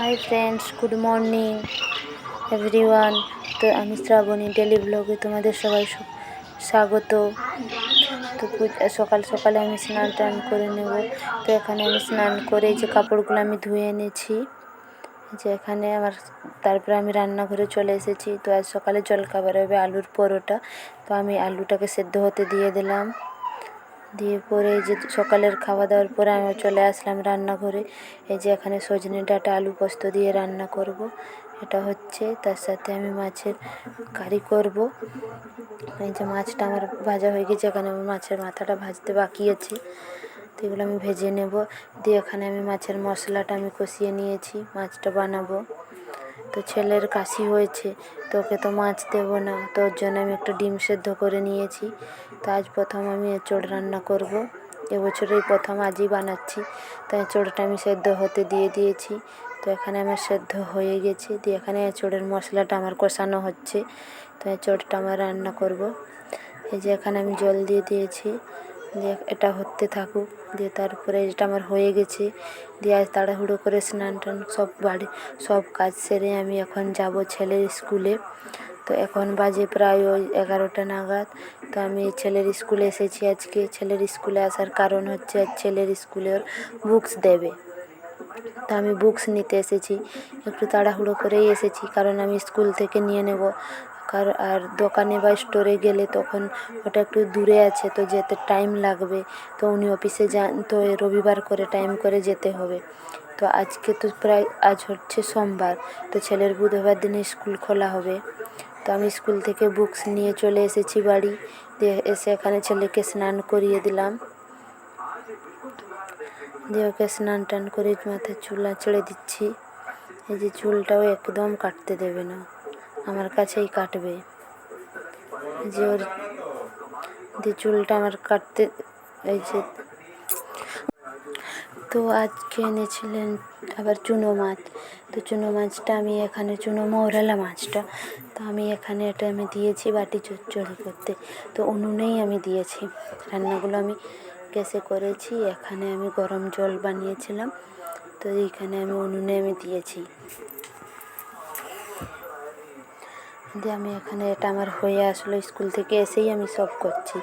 Hi friends, good morning everyone. তো আমি Shrabani daily ব্লগে তোমাদের সবাই স্বাগত। তো সকাল সকালে আমি স্নান টান করে নেব। তো এখানে আমি স্নান করে যে কাপড়গুলো আমি ধুয়ে এনেছি, যে এখানে আমার, তারপরে আমি রান্নাঘরে চলে এসেছি। তো আজ সকালে জলখাবার হবে আলুর পরোটা। তো আমি আলুটাকে সেদ্ধ হতে দিয়ে দিলাম, দিয়ে পরে যে সকালের খাওয়া দাওয়ার পরে আমি চলে আসলাম রান্নাঘরে। এই যে এখানে সজনে ডাঁটা আলু পোস্ত দিয়ে রান্না করব, এটা হচ্ছে। তার সাথে আমি মাছের কারি করব। এই যে মাছটা আমার ভাজা হয়ে গেছে, এখানে আমার মাছের মাথাটা ভাজতে বাকি আছে, তো এগুলো আমি ভেজে নেব। দিয়ে এখানে আমি মাছের মশলাটা আমি কষিয়ে নিয়েছি, মাছটা বানাবো। তো ছেলের কাশি হয়েছে, তো ওকে তো মাছ দেবো না, তো ওর জন্য আমি একটা ডিম সেদ্ধ করে নিয়েছি। তো আজ প্রথম আমি এঁচোড় রান্না করব, এবছরেই প্রথম আজই বানাচ্ছি। তো এঁচোড়টা আমি সেদ্ধ হতে দিয়ে দিয়েছি। তো এখানে আমার সেদ্ধ হয়ে গেছে, দিয়ে এখানে এঁচোড়ের মশলাটা আমার কষানো হচ্ছে। তো এঁচোড়টা আমার রান্না করব। এই যে এখানে আমি জল দিয়ে দিয়েছি, দিয়ে এটা হতে থাকুক। দিয়ে তারপরে এটা আমার হয়ে গেছে, দিয়ে আজ তাড়াহুড়ো করে স্নান টান সব কাজ সেরে আমি এখন যাব ছেলের স্কুলে। তো এখন বাজে প্রায় ওই 11টা নাগাদ। তো আমি ছেলের স্কুলে এসেছি আজকে। ছেলের স্কুলে আসার কারণ হচ্ছে আজ ছেলের স্কুলের বুকস দেবে, তো আমি বুকস নিতে এসেছি। একটু তাড়াহুড়ো করেই এসেছি, কারণ আমি স্কুল থেকে নিয়ে নেব। আর দোকানে বা স্টোরে গেলে তখন ওটা একটু দূরে আছে, তো যেতে টাইম লাগবে। তো উনি অফিসে যান, তো রবিবার করে টাইম করে যেতে হবে। তো আজকে তো প্রায় আজ হচ্ছে সোমবার, তো ছেলের বুধবার দিনে স্কুল খোলা হবে। তো আমি স্কুল থেকে বুকস নিয়ে চলে এসেছি বাড়ি। দিয়ে এসে এখানে ছেলেকে স্নান করিয়ে দিলাম, দিয়ে ওকে স্নান টান করে মাথায় চুল ছেড়ে দিচ্ছি। এই যে চুলটাও একদম কাটতে দেবে না, আমার কাছেই কাটবে। যে ওর দিয়ে চুলটা আমার কাটতে, এই যে। তো আজকে এনেছিলেন আবার চুনো মাছ। তো চুনো মাছটা আমি এখানে, চুনো মৌরলা মাছটা, তো আমি এখানে এটা আমি দিয়েছি বাটি চচ্চড়ি করতে। তো উনুনেই আমি দিয়েছি, রান্নাগুলো আমি গ্যাসে করেছি। এখানে আমি গরম জল বানিয়েছিলাম, তো এইখানে আমি উনুনে আমি দিয়েছি। দিয়ে আমি এখানে, এটা আমার হয়ে আসলো, স্কুল থেকে এসেই আমি সব করছি।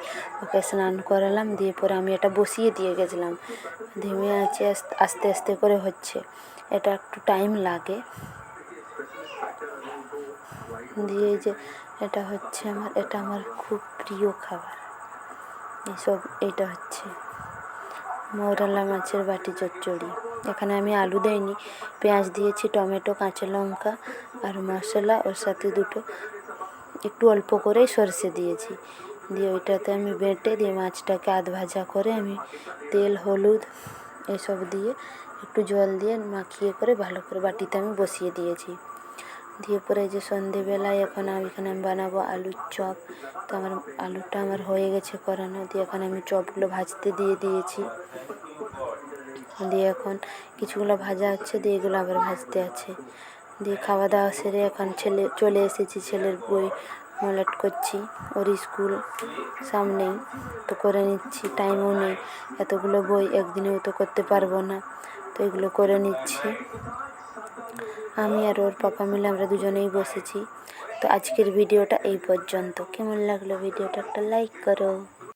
ওকে স্নান করালাম, দিয়ে পরে আমি এটা বসিয়ে দিয়ে গেছিলাম। ধিমে আছে, আস্তে আস্তে করে হচ্ছে, এটা একটু টাইম লাগে। দিয়ে যে এটা হচ্ছে আমার, এটা আমার খুব প্রিয় খাবার। এটা হচ্ছে মৌরলা মাছের বাটি চচ্চড়ি। এখানে আমি আলু দেইনি, পেঁয়াজ দিয়েছি, টমেটো, কাঁচা লঙ্কা আর মশলা, ওর সাথে একটু অল্প করেই সরষে দিয়েছি। দিয়ে ওইটাতে আমি বেটে দিয়ে মাছটাকে আধ ভাজা করে আমি তেল হলুদ এসব দিয়ে একটু জল দিয়ে মাখিয়ে করে ভালো করে বাটিতে আমি বসিয়ে দিয়েছি। দিয়ে পরে যে সন্ধেবেলায় এখন এখানে আমি বানাবো আলুর চপ। তো আমার আলুটা আমার হয়ে গেছে করানো, দিয়ে এখানে আমি চপগুলো ভাজতে দিয়ে দিয়েছি। দিয়ে এখন কিছুগুলো ভাজা হচ্ছে, দিয়ে এগুলো আবার ভাজতে আছে। দিয়ে খাওয়া দাওয়া সেরে এখন চলে এসেছি, ছেলের বই মলাট করছি। ওর স্কুল সামনেই, তো করে নিচ্ছি, টাইমও নেই, এতগুলো বই একদিনেও তো করতে পারবো না, তো এগুলো করে নিচ্ছি। আমি আর ওর পাপা মিলে আমরা দুজনেই বসেছি। তো আজকের ভিডিওটা এই পর্যন্ত। কেমন লাগলো ভিডিওটা একটা লাইক করো।